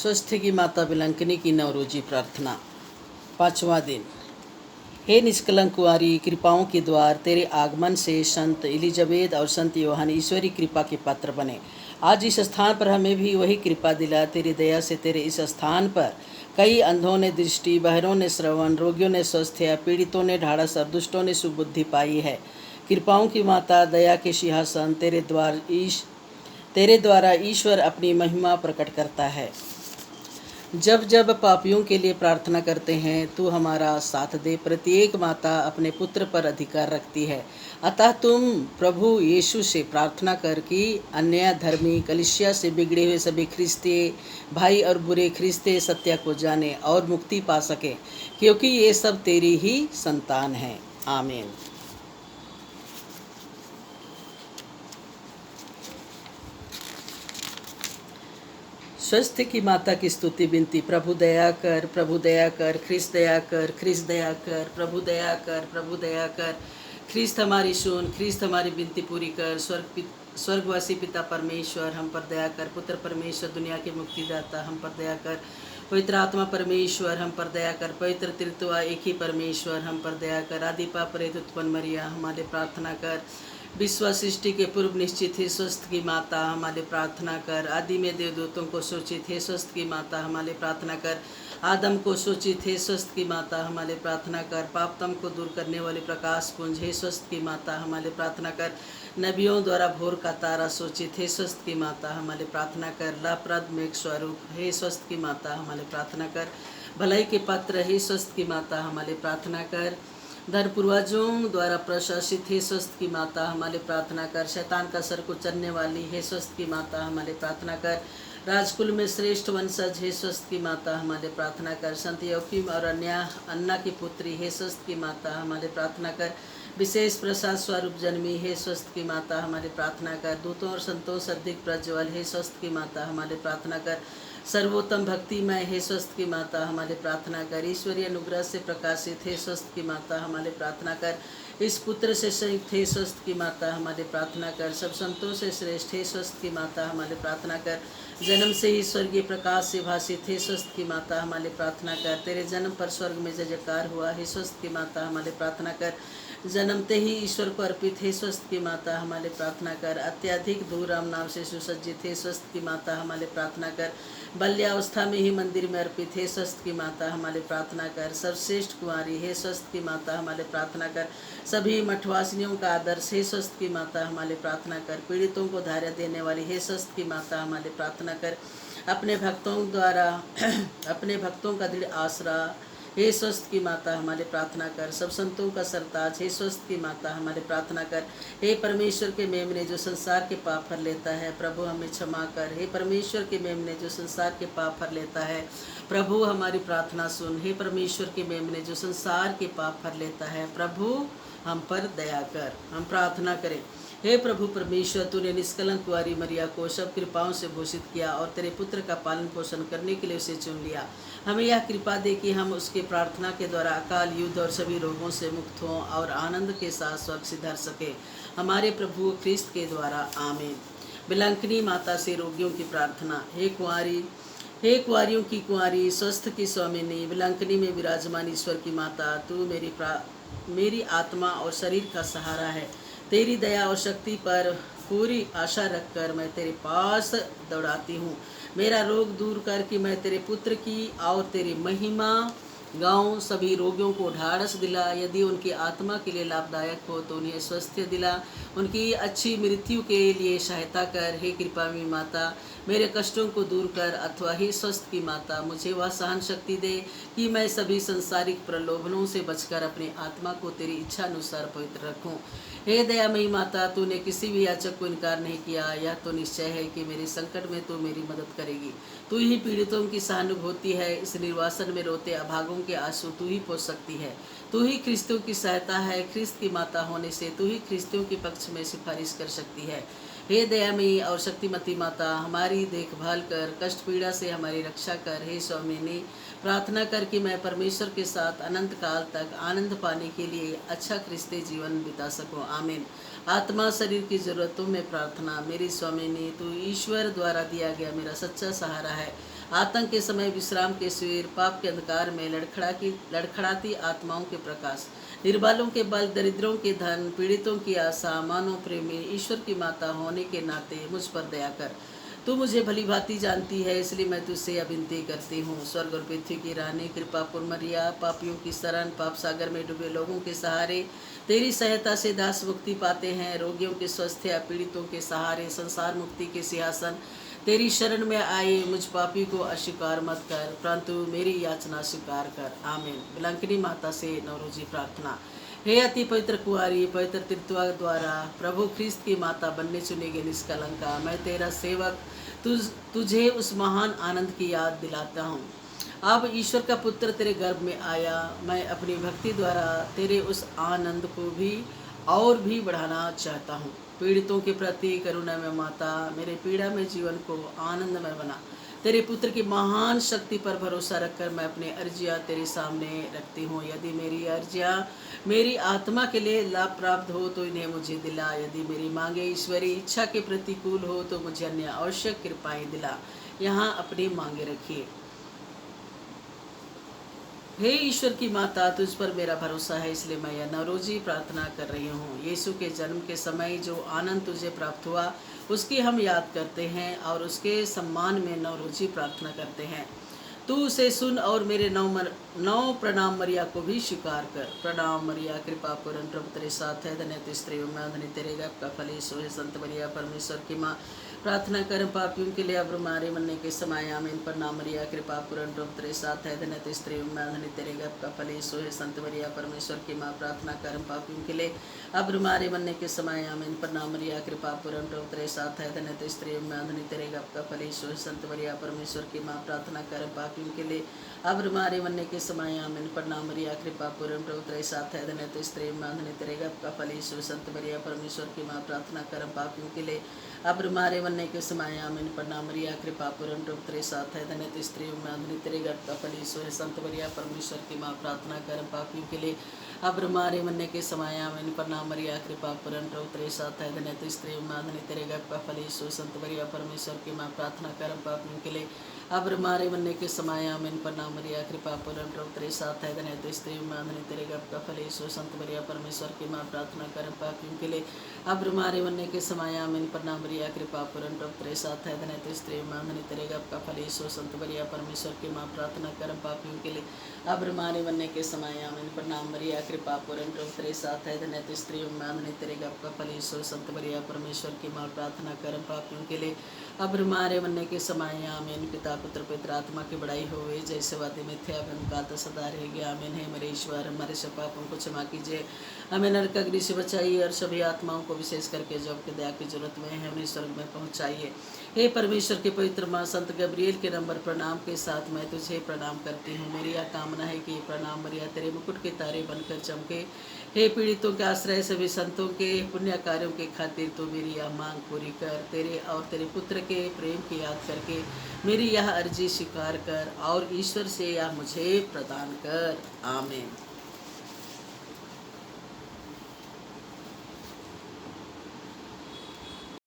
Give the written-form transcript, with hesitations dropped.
स्वस्थ की माता बिलंकनी की नवरोजी प्रार्थना। 5वां दिन। हे निष्कलंक कुंवारी, कृपाओं के द्वार, तेरे आगमन से संत एलिजाबेथ और संत यूहन्ना ईश्वरी कृपा के पात्र बने। आज इस स्थान पर हमें भी वही कृपा दिला। तेरी दया से तेरे इस स्थान पर कई अंधों ने दृष्टि, बहरों ने श्रवण, रोगियों ने स्वास्थ्य, पीड़ितों ने ढाढ़स और दुष्टों ने सुबुद्धि पाई है। कृपाओं की माता, दया के सिंहासन, तेरे द्वारा ईश्वर अपनी महिमा प्रकट करता है। जब जब पापियों के लिए प्रार्थना करते हैं, तू हमारा साथ दे। प्रत्येक माता अपने पुत्र पर अधिकार रखती है, अतः तुम प्रभु यीशु से प्रार्थना कर कि अन्य धर्मी कलीसिया से बिगड़े हुए सभी ख्रिस्तीय भाई और बुरे ख्रिस्तीय सत्य को जाने और मुक्ति पा सके, क्योंकि ये सब तेरी ही संतान हैं। आमीन। स्वस्थ की माता की स्तुति विनती। प्रभु दया कर, प्रभु दया कर, ख्रिस्त दया कर, ख्रिस्त दया कर, प्रभु दया कर, प्रभु दया कर। ख्रिस्त हमारी सुन, ख्रिस्त हमारी विनती पूरी कर। स्वर्गवासी पिता परमेश्वर, हम पर दया कर। पुत्र परमेश्वर, दुनिया के मुक्तिदाता, हम पर दया कर। पवित्र आत्मा परमेश्वर, हम पर दया कर। पवित्र त्रित्वा एक ही परमेश्वर, हम पर दया कर। आदि पाप रहित उत्पन्न मरिया, हमारे प्रार्थना कर। विश्व सृष्टि के पूर्व निश्चित है स्वस्थ की माता, हमारे प्रार्थना कर। आदि में देवदूतों को सूचित है स्वस्थ की माता, हमारे प्रार्थना कर। आदम को सूचित है स्वस्थ की माता, हमारे प्रार्थना कर। पापतम को दूर करने वाले प्रकाश पुंज है स्वस्थ की माता, हमारे प्रार्थना कर। नबियों द्वारा भोर का तारा सूचित है स्वस्थ की माता, हमारे प्रार्थना कर। लाभप्रद मेघ स्वरूप है स्वस्थ की माता, हमारे प्रार्थना कर। भलाई के पात्र है स्वस्थ की माता, हमारे प्रार्थना कर। धर पूर्वजों द्वारा प्रशासित है स्वस्थ की माता, हमारे प्रार्थना कर। शैतान का सर कुचलने वाली है स्वस्थ की माता, हमारे प्रार्थना कर। राजकुल में श्रेष्ठ वंशज है स्वस्थ की माता, हमारे प्रार्थना कर। संत योकीम और अन्ना की पुत्री है स्वस्थ की माता, हमारे प्रार्थना कर। विशेष प्रसाद स्वरूप जन्मी है स्वस्थ की माता, हमारे प्रार्थना कर। दूतों और संतों से अधिक प्रज्वल है स्वस्थ की माता, हमारे प्रार्थना कर। सर्वोत्तम भक्तिमय है स्वस्थ की माता, हमारे प्रार्थना कर। ईश्वरीय अनुग्रह से प्रकाशित है स्वस्थ की माता, हमारे प्रार्थना कर। इस पुत्र से संयुक्त है स्वस्थ की माता, हमारे प्रार्थना कर। सब संतों से श्रेष्ठ है स्वस्थ की माता, हमारे प्रार्थना कर। जन्म से ही स्वर्गीय प्रकाश से भाषित है स्वस्थ की माता, हमारे प्रार्थना कर। तेरे जन्म पर स्वर्ग में जय जयकार हुआ है स्वस्थ की माता, हमारे प्रार्थना कर। जन्मते ही ईश्वर को अर्पित है स्वस्थ की माता, हमारे प्रार्थना कर। अत्यधिक धूल राम नाम से सुसज्जित है स्वस्थ की माता, हमारे प्रार्थना कर। बाल्यावस्था में ही मंदिर में अर्पित है स्वस्थ की माता, हमारे प्रार्थना कर। सर्वश्रेष्ठ कुंवारी है स्वस्थ की माता, हमारे प्रार्थना कर। सभी मठवासिनियों का आदर्श है स्वस्थ की माता, हमारे प्रार्थना कर। पीड़ितों को धैर्य देने वाली है स्वस्थ की माता, हमारे प्रार्थना कर। अपने भक्तों का दृढ़ आसरा हे स्वस्थ की माता, हमारे प्रार्थना कर। सब संतों का सरताज हे स्वस्थ की माता, हमारे प्रार्थना कर। हे परमेश्वर के मेमने जो संसार के पाप हर लेता है, प्रभु हमें क्षमा कर। हे परमेश्वर के मेमने जो संसार के पाप हर लेता है, प्रभु हमारी प्रार्थना सुन। हे परमेश्वर के मेमने जो संसार के पाप हर लेता है, प्रभु हम पर दया कर। हम प्रार्थना करें। हे प्रभु परमेश्वर, तूने निष्कलंक कुंवारी मरिया को सब कृपाओं से भूषित किया और तेरे पुत्र का पालन पोषण करने के लिए उसे चुन लिया। हमें यह कृपा दे कि हम उसके प्रार्थना के द्वारा अकाल, युद्ध और सभी रोगों से मुक्त हों और आनंद के साथ स्वर्ग सिधार सके, हमारे प्रभु ख्रिस्त के द्वारा। आमीन। बिलंकनी माता से रोगियों की प्रार्थना। हे कुंवारियों की कुंवारी, स्वस्थ की स्वामिनी, बिलंकनी में विराजमान ईश्वर की माता, तू मेरी आत्मा और शरीर का सहारा है। तेरी दया और शक्ति पर पूरी आशा रखकर मैं तेरे पास दौड़ाती हूँ। मेरा रोग दूर कर कि मैं तेरे पुत्र की और तेरी महिमा गाँव। सभी रोगियों को ढाढ़स दिला, यदि उनकी आत्मा के लिए लाभदायक हो तो उन्हें स्वास्थ्य दिला। उनकी अच्छी मृत्यु के लिए सहायता कर। हे कृपामयी माता, मेरे कष्टों को दूर कर। अथवा हे स्वस्थ की माता, मुझे वह सहन शक्ति दे कि मैं सभी संसारिक प्रलोभनों से बचकर अपनी आत्मा को तेरी इच्छा अनुसार पवित्र रखूं। हे दयामयी माता, तूने किसी भी याचक को इनकार नहीं किया। यह तो निश्चय है कि मेरे संकट में तू मेरी मदद करेगी। तू ही पीड़ितों की सहानुभूति है। इस निर्वासन में रोते अभागों के आंसू तू ही पोंछ सकती है। तू ही ख्रिस्तों की सहायता है। ख्रिस्त की माता होने से तू ही ख्रिस्तों के पक्ष में सिफारिश कर सकती है। हे दयामयी और शक्तिमती माता, हमारी देखभाल कर, कष्ट पीड़ा से हमारी रक्षा कर। हे स्वामिनी, प्रार्थना कर कि मैं परमेश्वर के साथ अनंत काल तक आनंद पाने के लिए अच्छा क्रिस्तीय जीवन बिता सकूं। आमीन। आत्मा शरीर की ज़रूरतों में प्रार्थना। मेरी स्वामिनी, तू ईश्वर द्वारा दिया गया मेरा सच्चा सहारा है। आतंक के समय विश्राम के शिविर, पाप के अंधकार में लड़खड़ाती आत्माओं के प्रकाश, निर्बलों के बल, दरिद्रों के धन, पीड़ितों की आशा, मानव प्रेमी ईश्वर की माता होने के नाते मुझ पर दया कर। तू मुझे भली भांति जानती है, इसलिए मैं तुझसे यह विनती करती हूँ। स्वर्ग और पृथ्वी की रानी, कृपापुर मरिया, पापियों की शरण, पाप सागर में डूबे लोगों के सहारे, तेरी सहायता से दास मुक्ति पाते हैं। रोगियों के स्वास्थ्य, पीड़ितों के सहारे, संसार मुक्ति के सिंहासन, तेरी शरण में आए मुझ पापी को अस्वीकार मत कर, परंतु मेरी याचना स्वीकार कर। आमीन। बिलंकिनी माता से नवरोजी प्रार्थना। हे अति पवित्र कुंवारी, पवित्र तृत्वा द्वारा प्रभु ख्रिस्त की माता बनने चुनी गई निष्कलंका, मैं तेरा सेवक तुझे उस महान आनंद की याद दिलाता हूँ। अब ईश्वर का पुत्र तेरे गर्भ में आया, मैं अपनी भक्ति द्वारा तेरे उस आनंद को भी और भी बढ़ाना चाहता हूँ। पीड़ितों के प्रति करुणा में माता, मेरे पीड़ा में जीवन को आनंदमय बना। तेरे पुत्र की महान शक्ति पर भरोसा रखकर मैं अपनी अर्जियाँ तेरे सामने रखती हूँ। यदि मेरी अर्जियाँ मेरी आत्मा के लिए लाभ प्राप्त हो तो इन्हें मुझे दिला। यदि मेरी मांगे ईश्वरी इच्छा के प्रतिकूल हो तो मुझे अन्य आवश्यक कृपाएं दिला। यहाँ अपनी मांगे रखिए। हे ईश्वर की माता, तुझ पर मेरा भरोसा है, इसलिए मैं यह नवरोजी प्रार्थना कर रही हूँ। यीशु के जन्म के समय जो आनंद तुझे प्राप्त हुआ उसकी हम याद करते हैं और उसके सम्मान में नवरोजी प्रार्थना करते हैं। तू उसे सुन और मेरे नौ प्रणाम मरिया को भी स्वीकार कर। प्रणाम मरिया, कृपा पूर्ण, प्रभु तेरे साथ है, धन्य तू स्त्रियों में, धन्य तेरे गर्भ का फल यीशु है। संत मरिया परमेश्वर की माँ, प्रार्थना कर पापियों के लिए अब हमारे मरने के समय। आमीन। प्रणाम मरिया, कृपा पूर्ण, प्रभु तेरे साथ है, धन्य तू स्त्रियों में, धन्य तेरे गर्भ का फल यीशु है। संत मरिया परमेश्वर की माँ, प्रार्थना कर पापियों के लिए अब हमारे मरने के समय। आमीन। प्रणाम मरिया, कृपा पूर्ण, प्रभु तेरे साथ है, धन्य तू स्त्रियों में, धन्य तेरे गर्भ का फल यीशु है। संत मरिया परमेश्वर की माँ, प्रार्थना कर पापियों के लिए अब हमारे मरने के समय। आमीन। प्रणाम मरिया, कृपा पूर्ण, प्रभु तेरे साथ है, धन्य तू स्त्रियों में, धन्य तेरे गर्भ का फल यीशु है। संत मरिया परमेश्वर की माँ, प्रार्थना कर पापियों के लिए अब हमारे मरने के समय। आमीन। प्रणाम मरिया, कृपा पूर्ण, प्रभु तेरे साथ है, धन्य तू स्त्रियों में, धन्य तेरे गर्भ का फल यीशु है। संत मरिया परमेश्वर की माँ, प्रार्थना कर पापियों के लिए अब हमारे मरने के समय। आमीन। प्रणाम मरिया, कृपा पूर्ण, प्रभु तेरे साथ है, धन्य तू स्त्रियों में, धन्य तेरे गर्भ का फल यीशु है। संत मरिया परमेश्वर की माँ, प्रार्थना कर पापियों के लिए अब हमारे मरने के समय। आमीन। प्रणाम मरिया, कृपा पूर्ण, प्रभु तेरे साथ है, धन्य तू स्त्रियों में, धन्य तेरे गर्भ का फल यीशु है। संत मरिया परमेश्वर की माँ, प्रार्थना कर पापियों के लिए अब हमारे मरने के समय। आमीन। प्रणाम मरिया, कृपा पूर्ण, प्रभु तेरे साथ है, धन्य तू स्त्रियों में, धन्य तेरे गर्भ का फल यीशु है। संत मरिया परमेश्वर की माँ, प्रार्थना कर पापियों के लिए अब हमारे मरने के समय। आमीन। प्रणाम मरिया, कृपा पूर्ण, प्रभु तेरे साथ है, धन्य तू स्त्रियों में, धन्य तेरे गर्भ का फल यीशु है। संत मरिया परमेश्वर की माँ, प्रार्थना कर पापियों के लिए अब हमारे मरने के समय। आमीन। पिता पुत्र पवित्र आत्मा की बड़ाई होवे, जैसे वादे में थे अब उनका तो सदा रहेगी। आमीन। है मेरे ईश्वर, हमारे सब पापों को क्षमा कीजिए, हमें नरक अग्नि से बचाइए और सभी आत्माओं को विशेष करके जो आपकी दया की जरूरत में है उन्हें स्वर्ग में पहुंचाइए। हे परमेश्वर के पवित्र माँ, संत गब्रिएल के नंबर प्रणाम के साथ मैं तुझे प्रणाम करती हूँ। मेरी यह कामना है कि प्रणाम मरिया तेरे मुकुट के तारे बनकर चमके। हे पीड़ितों के आश्रय, सभी संतों के पुण्य कार्यों के खातिर तो मेरी यह मांग पूरी कर। तेरे और तेरे पुत्र के प्रेम की याद करके मेरी यह अर्जी स्वीकार कर और ईश्वर से यह मुझे प्रदान कर। आमीन।